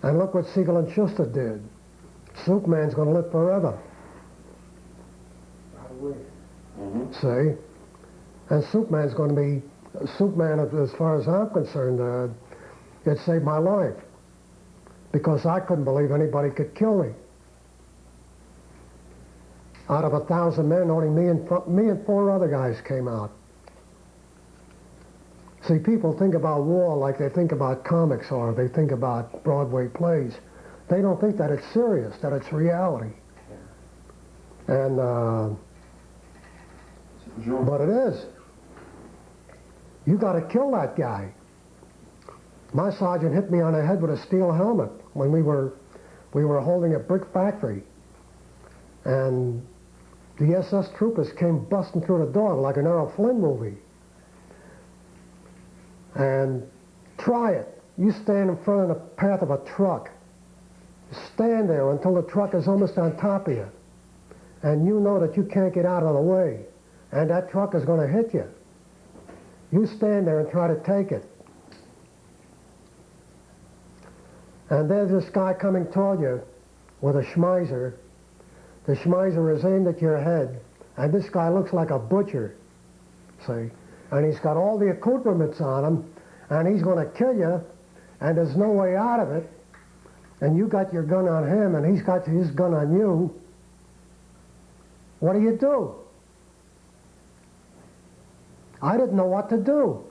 And look what Siegel and Schuster did. Superman's going to live forever. See? And Superman's going to be, Superman, as far as I'm concerned, it saved my life. Because I couldn't believe anybody could kill me. Out of 1,000 men, only me and 4 other guys came out. See, people think about war like they think about comics or they think about Broadway plays. They don't think that it's serious, that it's reality. And, but it is. You got to kill that guy. My sergeant hit me on the head with a steel helmet when we were holding a brick factory. And the SS troopers came busting through the door like an Errol Flynn movie. And try it. You stand in front of the path of a truck. Stand there until the truck is almost on top of you. And you know that you can't get out of the way. And that truck is going to hit you. You stand there and try to take it. And there's this guy coming toward you with a Schmeiser. The Schmeiser is aimed at your head. And this guy looks like a butcher. See? And he's got all the accoutrements on him, and he's going to kill you, and there's no way out of it, and you got your gun on him, and he's got his gun on you. What do? I didn't know what to do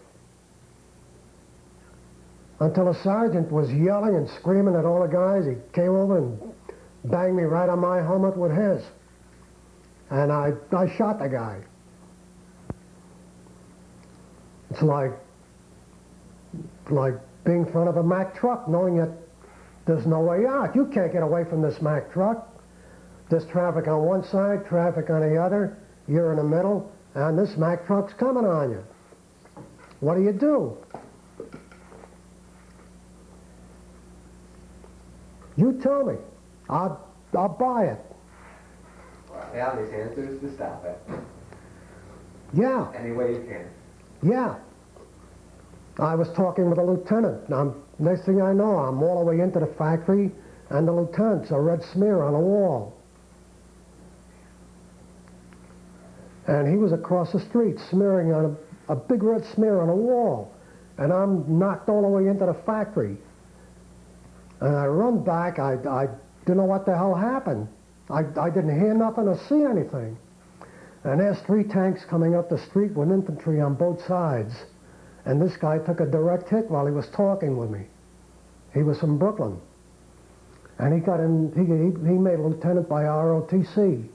until a sergeant was yelling and screaming at all the guys. He came over and banged me right on my helmet with his, and I shot the guy. It's like being in front of a Mack truck, knowing that there's no way out. You can't get away from this Mack truck. There's traffic on one side, traffic on the other. You're in the middle, and this Mack truck's coming on you. What do? You tell me. I'll buy it. The obvious answer is to stop it. Yeah. Any way you can. Yeah. I was talking with a lieutenant. Now, next thing I know, I'm all the way into the factory, and the lieutenant's a red smear on the wall. And he was across the street smearing on a big red smear on a wall. And I'm knocked all the way into the factory. And I run back. I didn't know what the hell happened. I didn't hear nothing or see anything. And there's 3 tanks coming up the street with infantry on both sides. And this guy took a direct hit while he was talking with me. He was from Brooklyn. And he got in, he made lieutenant by ROTC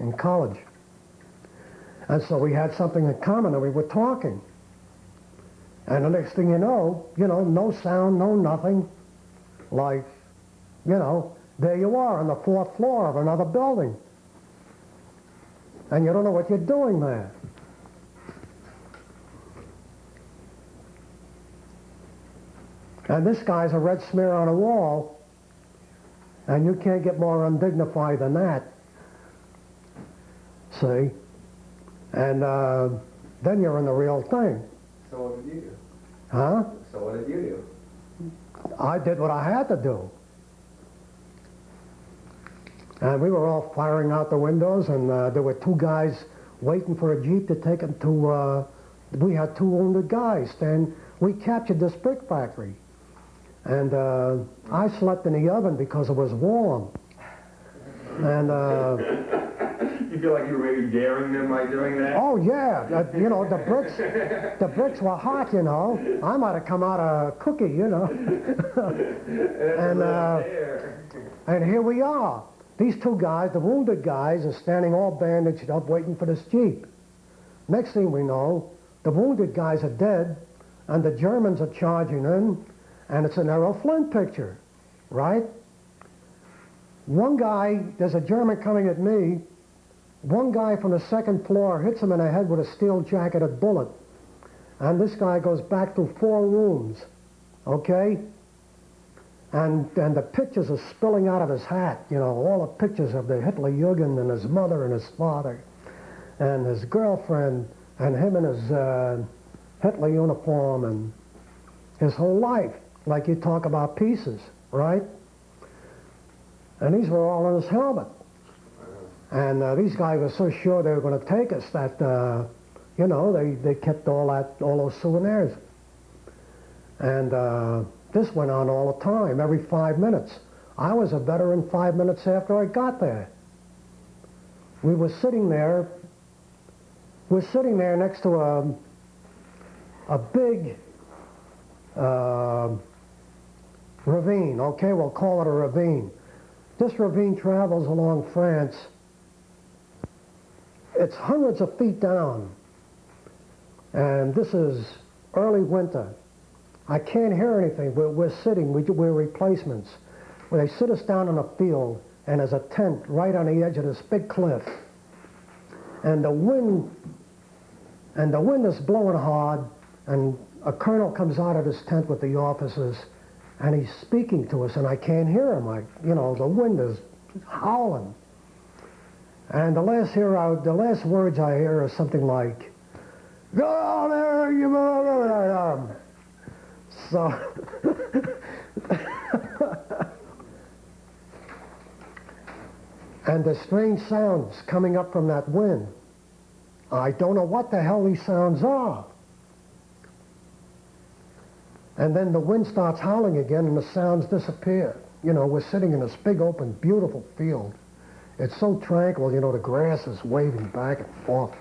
in college. And so we had something in common and we were talking. And the next thing you know, no sound, no nothing. Like, there you are on the 4th floor of another building. And you don't know what you're doing there. And this guy's a red smear on a wall, and you can't get more undignified than that. See? And then you're in the real thing. So what did you do? Huh? So what did you do? I did what I had to do. And we were all firing out the windows, and there were 2 guys waiting for a Jeep to take them to, we had 2 wounded guys. Then we captured this brick factory. And I slept in the oven because it was warm. And you feel like you were maybe daring them by doing that? Oh yeah, the bricks were hot. I might have come out a cookie. And here we are. These 2 guys, the wounded guys, are standing all bandaged up, waiting for this Jeep. Next thing we know, the wounded guys are dead, and the Germans are charging in. And it's an Errol Flynn picture, right? One guy, there's a German coming at me. One guy from the 2nd floor hits him in the head with a steel-jacketed bullet. And this guy goes back through 4 rooms, okay? And the pictures are spilling out of his hat, all the pictures of the Hitler Jugend and his mother and his father and his girlfriend and him in his Hitler uniform and his whole life. Like you talk about pieces. right? And these were all on his helmet. And these guys were so sure they were going to take us that, they kept all those souvenirs. And this went on all the time, every 5 minutes. I was a veteran 5 minutes after I got there. We were sitting there next to a big ravine. Okay, we'll call it a ravine. This ravine travels along France. It's hundreds of feet down. And this is early winter. I can't hear anything. We're sitting, we're replacements. Where they sit us down in a field, and there's a tent right on the edge of this big cliff. And the wind is blowing hard, and a colonel comes out of this tent with the officers, and he's speaking to us, and I can't hear him. The wind is howling. And the last words I hear are something like, "Go on there, you mother!" So, and the strange sounds coming up from that wind. I don't know what the hell these sounds are. And then the wind starts howling again and the sounds disappear. We're sitting in this big open, beautiful field. It's so tranquil, the grass is waving back and forth.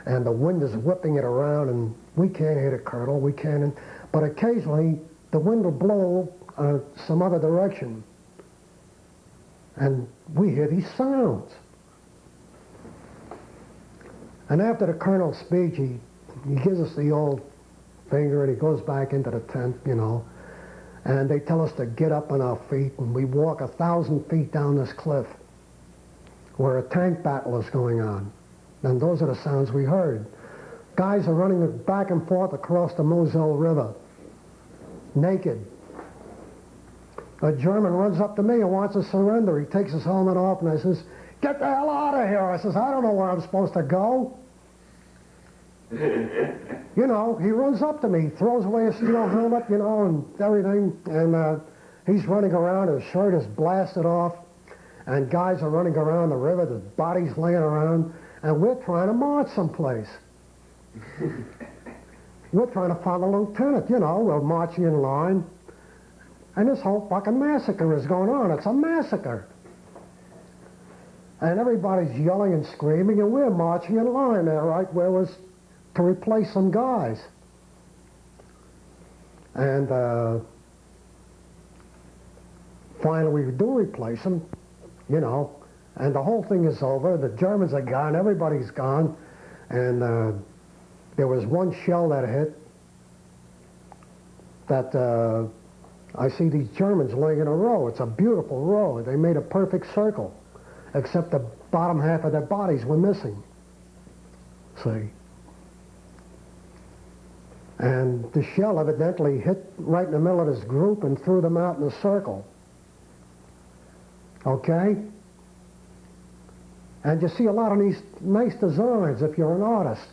And the wind is whipping it around, and we can't hear the colonel, but occasionally the wind will blow some other direction. And we hear these sounds. And after the colonel's speech, he gives us the old finger and he goes back into the tent, and they tell us to get up on our feet, and we walk 1,000 feet down this cliff where a tank battle is going on. And those are the sounds we heard. Guys are running back and forth across the Moselle River, naked. A German runs up to me and wants to surrender. He takes his helmet off and I says, "Get the hell out of here." I says, "I don't know where I'm supposed to go." He runs up to me, throws away his steel helmet, and everything. And he's running around, his shirt is blasted off. And guys are running around the river, there's bodies laying around. And we're trying to march someplace. We're trying to find a lieutenant, we're marching in line. And this whole fucking massacre is going on. It's a massacre. And everybody's yelling and screaming, and we're marching in line there, right where was to replace some guys. And finally we do replace them, and the whole thing is over. The Germans are gone, everybody's gone, and there was one shell that hit that I see these Germans laying in a row. It's a beautiful row. They made a perfect circle, except the bottom half of their bodies were missing. See? And the shell evidently hit right in the middle of this group and threw them out in a circle. Okay? And you see a lot of these nice designs if you're an artist,